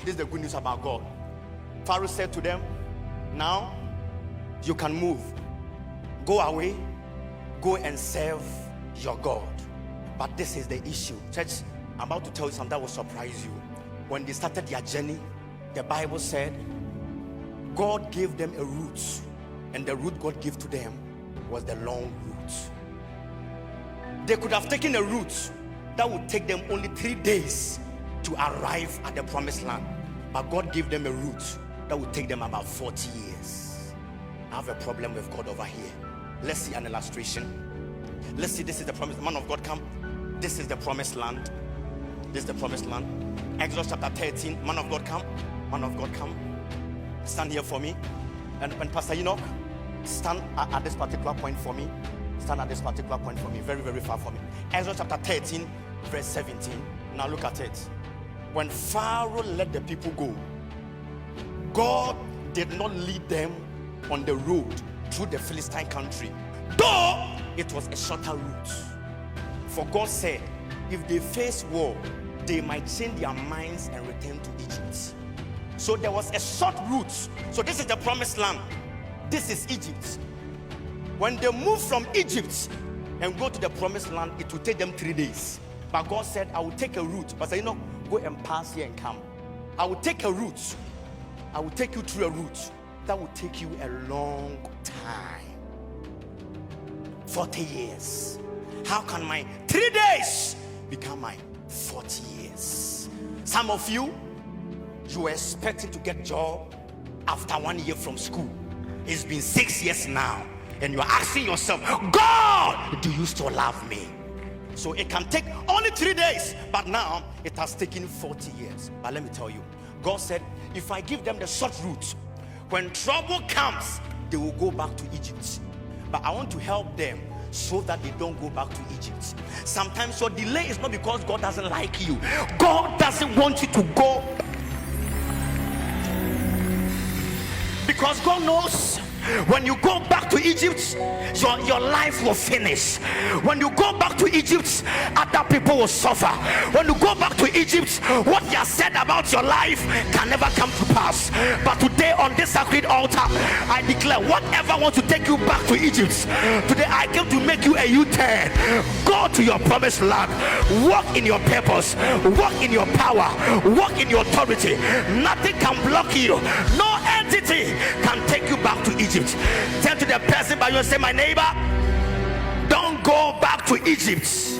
This is the good news about God. Pharaoh said to them, now you can move. Go away. Go and serve your God. But this is the issue. Church, I'm about to tell you something that will surprise you. When they started their journey, the Bible said God gave them a route, and the route God gave to them was the long route. They could have taken a route that would take them only 3 days to arrive at the promised land, but God gave them a route that would take them about 40 years. I have a problem with God over here. Let's see an illustration. Let's see, this is the promise. Man of God, come. This is the promised land. This is the promised land. Exodus chapter 13. Man of God, come. Man of God, come. Stand here for me. And Pastor Enoch, stand at this particular point for me. Stand at this particular point for me. Very, very far for me. Exodus chapter 13, verse 17. Now look at it. When Pharaoh let the people go, God did not lead them on the road through the Philistine country, though it was a shorter route. For God said, if they face war, they might change their minds and return to Egypt. So there was a short route. So this is the promised land. This is Egypt. When they move from Egypt and go to the promised land, it will take them 3 days. But God said, I will take a route. But you know, go and pass here and come. I will take a route. I will take you through a route that will take you a long time. 40 years. How can my 3 days become my 40 years? Some of you were expecting to get a job after 1 year from school. It's been 6 years now, and you're asking yourself, God, do you still love me? So it can take only 3 days, but now it has taken 40 years. But let me tell you, God said, if I give them the short route, when trouble comes, they will go back to Egypt. But I want to help them so that they don't go back to Egypt. Sometimes your delay is not because God doesn't like you. God doesn't want you to go, because God knows when you go back to Egypt, your life will finish. When you go back to Egypt, other people will suffer. When you go back to Egypt, what you have said about your life can never come to pass. But today on this sacred altar, I declare, whatever wants to take you back to Egypt, today I came to make you a U-turn. Go to your promised land. Walk in your purpose. Walk in your power. Walk in your authority. Nothing can block you. No entity can take you back to Egypt. Turn to the person by you and say, my neighbor, don't go back to Egypt.